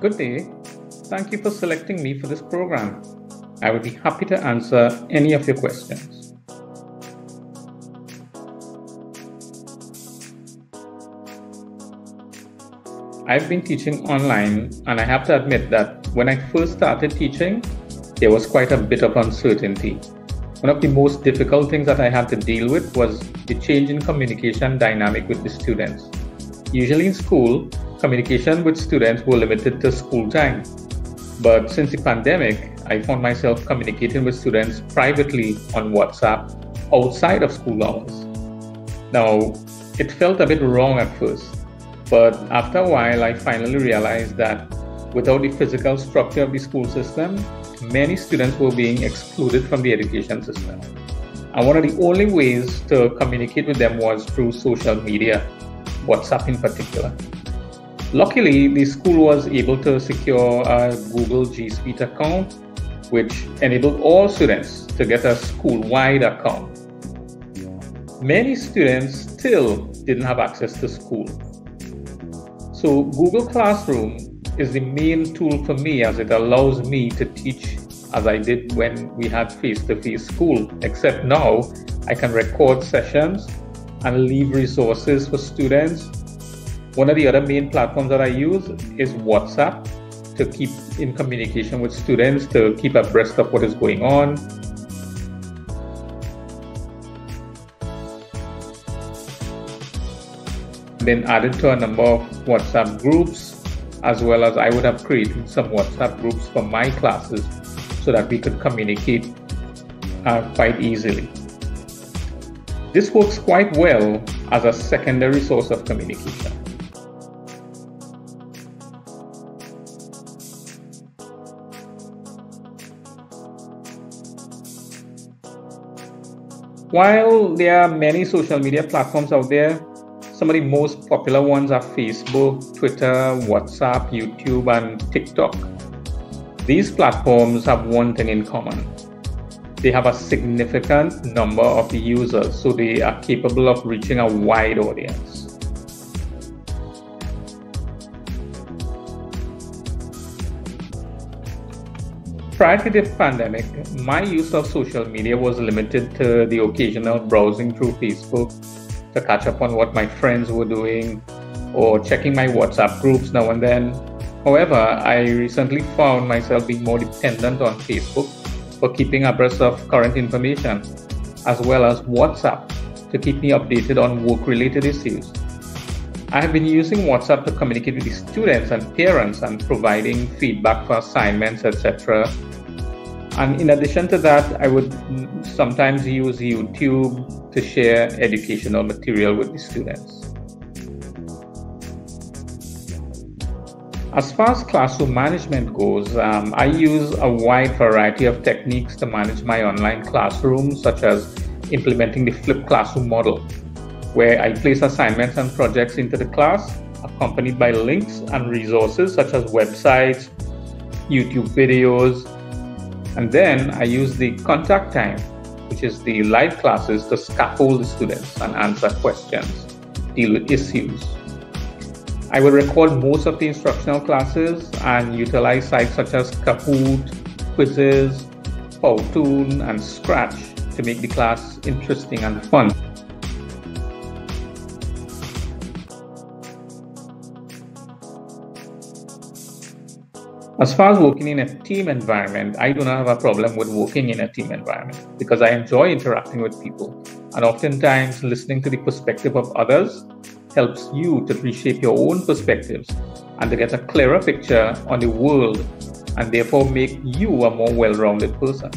Good day. Thank you for selecting me for this program. I would be happy to answer any of your questions. I've been teaching online, and I have to admit that when I first started teaching, there was quite a bit of uncertainty. One of the most difficult things that I had to deal with was the change in communication dynamic with the students. Usually in school, communication with students were limited to school time. But since the pandemic, I found myself communicating with students privately on WhatsApp outside of school hours. Now, it felt a bit wrong at first, but after a while, I finally realized that without the physical structure of the school system, many students were being excluded from the education system. And one of the only ways to communicate with them was through social media, WhatsApp in particular. Luckily, the school was able to secure a Google G Suite account, which enabled all students to get a school-wide account. Many students still didn't have access to school. So Google Classroom is the main tool for me, as it allows me to teach as I did when we had face-to-face school, except now I can record sessions and leave resources for students. One of the other main platforms that I use is WhatsApp to keep in communication with students, to keep abreast of what is going on. Then added to a number of WhatsApp groups, as well as I would have created some WhatsApp groups for my classes so that we could communicate quite easily. This works quite well as a secondary source of communication. While there are many social media platforms out there, some of the most popular ones are Facebook, Twitter, WhatsApp, YouTube, and TikTok. These platforms have one thing in common. They have a significant number of users, so they are capable of reaching a wide audience. Prior to the pandemic, my use of social media was limited to the occasional browsing through Facebook to catch up on what my friends were doing, or checking my WhatsApp groups now and then. However, I recently found myself being more dependent on Facebook for keeping abreast of current information, as well as WhatsApp to keep me updated on work-related issues. I have been using WhatsApp to communicate with the students and parents and providing feedback for assignments, etc. And in addition to that, I would sometimes use YouTube to share educational material with the students. As far as classroom management goes, I use a wide variety of techniques to manage my online classroom, such as implementing the flipped classroom model, where I place assignments and projects into the class, accompanied by links and resources such as websites, YouTube videos, and then I use the contact time, which is the live classes, to scaffold the students and answer questions, deal with issues. I will record most of the instructional classes and utilize sites such as Kahoot, Quizzes, Powtoon, and Scratch to make the class interesting and fun. As far as working in a team environment, I do not have a problem with working in a team environment because I enjoy interacting with people, and oftentimes listening to the perspective of others helps you to reshape your own perspectives and to get a clearer picture on the world, and therefore make you a more well-rounded person.